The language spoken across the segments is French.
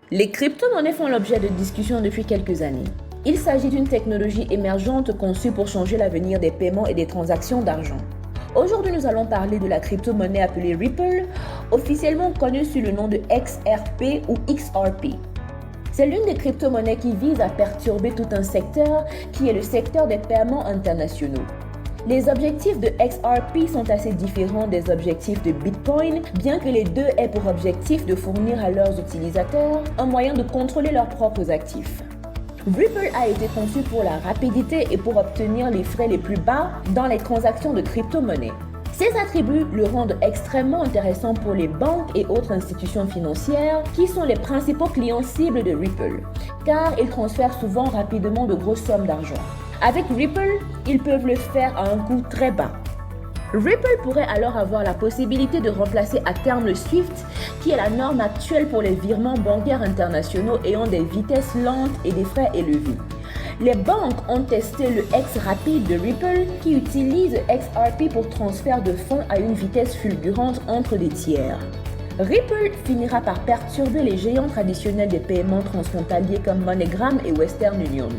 Les crypto-monnaies font l'objet de discussions depuis quelques années. Il s'agit d'une technologie émergente conçue pour changer l'avenir des paiements et des transactions d'argent. Aujourd'hui, nous allons parler de la crypto-monnaie appelée Ripple, officiellement connue sous le nom de XRP ou XRP. C'est l'une des crypto-monnaies qui vise à perturber tout un secteur qui est le secteur des paiements internationaux. Les objectifs de XRP sont assez différents des objectifs de Bitcoin, bien que les deux aient pour objectif de fournir à leurs utilisateurs un moyen de contrôler leurs propres actifs. Ripple a été conçu pour la rapidité et pour obtenir les frais les plus bas dans les transactions de crypto-monnaies. Ces attributs le rendent extrêmement intéressant pour les banques et autres institutions financières qui sont les principaux clients cibles de Ripple, car ils transfèrent souvent rapidement de grosses sommes d'argent. Avec Ripple, ils peuvent le faire à un coût très bas. Ripple pourrait alors avoir la possibilité de remplacer à terme le SWIFT, qui est la norme actuelle pour les virements bancaires internationaux ayant des vitesses lentes et des frais élevés. Les banques ont testé le X-Rapid de Ripple, qui utilise XRP pour transfert de fonds à une vitesse fulgurante entre des tiers. Ripple finira par perturber les géants traditionnels des paiements transfrontaliers comme MoneyGram et Western Union.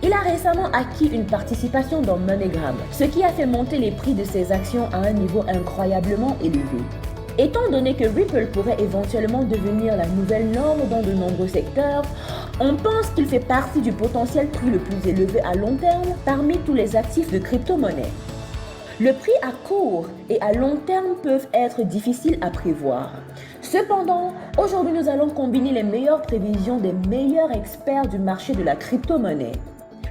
Il a récemment acquis une participation dans MoneyGram, ce qui a fait monter les prix de ses actions à un niveau incroyablement élevé. Étant donné que Ripple pourrait éventuellement devenir la nouvelle norme dans de nombreux secteurs, on pense qu'il fait partie du potentiel prix le plus élevé à long terme parmi tous les actifs de crypto-monnaie. Le prix à court et à long terme peuvent être difficiles à prévoir. Cependant, aujourd'hui nous allons combiner les meilleures prévisions des meilleurs experts du marché de la crypto-monnaie.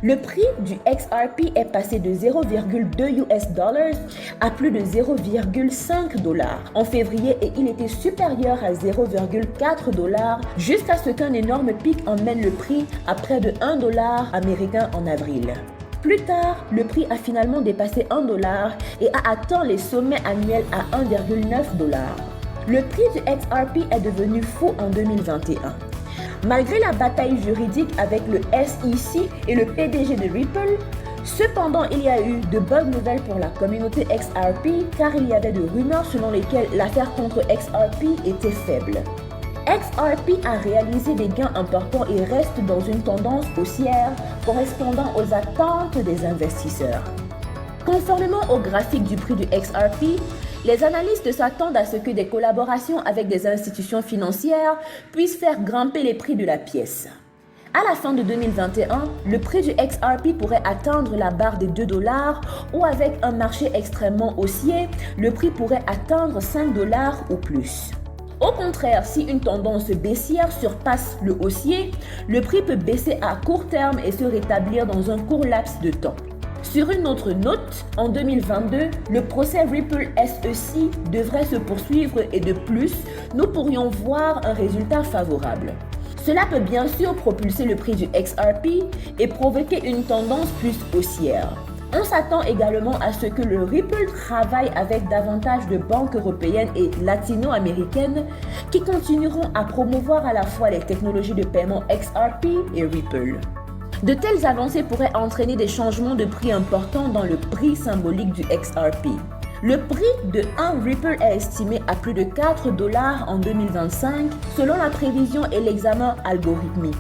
Le prix du XRP est passé de 0,2 US dollars à plus de 0,5 dollars en février et il était supérieur à 0,4 dollars jusqu'à ce qu'un énorme pic emmène le prix à près de 1 dollar américain en avril. Plus tard, le prix a finalement dépassé 1 dollar et a atteint les sommets annuels à 1,9 dollars. Le prix du XRP est devenu fou en 2021. Malgré la bataille juridique avec le SEC et le PDG de Ripple, cependant il y a eu de bonnes nouvelles pour la communauté XRP car il y avait de rumeurs selon lesquelles l'affaire contre XRP était faible. XRP a réalisé des gains importants et reste dans une tendance haussière correspondant aux attentes des investisseurs. Conformément au graphique du prix du XRP, les analystes s'attendent à ce que des collaborations avec des institutions financières puissent faire grimper les prix de la pièce. À la fin de 2021, le prix du XRP pourrait atteindre la barre des 2 dollars ou avec un marché extrêmement haussier, le prix pourrait atteindre 5 dollars ou plus. Au contraire, si une tendance baissière surpasse le haussier, le prix peut baisser à court terme et se rétablir dans un court laps de temps. Sur une autre note, en 2022, le procès Ripple SEC devrait se poursuivre et de plus, nous pourrions voir un résultat favorable. Cela peut bien sûr propulser le prix du XRP et provoquer une tendance plus haussière. On s'attend également à ce que le Ripple travaille avec davantage de banques européennes et latino-américaines qui continueront à promouvoir à la fois les technologies de paiement XRP et Ripple. De telles avancées pourraient entraîner des changements de prix importants dans le prix symbolique du XRP. Le prix de 1 Ripple est estimé à plus de 4 dollars en 2025 selon la prévision et l'examen algorithmique.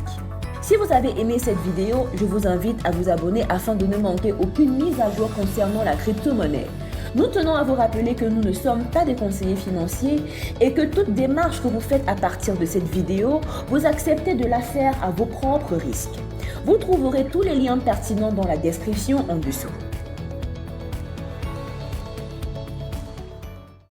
Si vous avez aimé cette vidéo, je vous invite à vous abonner afin de ne manquer aucune mise à jour concernant la crypto-monnaie. Nous tenons à vous rappeler que nous ne sommes pas des conseillers financiers et que toute démarche que vous faites à partir de cette vidéo, vous acceptez de la faire à vos propres risques. Vous trouverez tous les liens pertinents dans la description en dessous.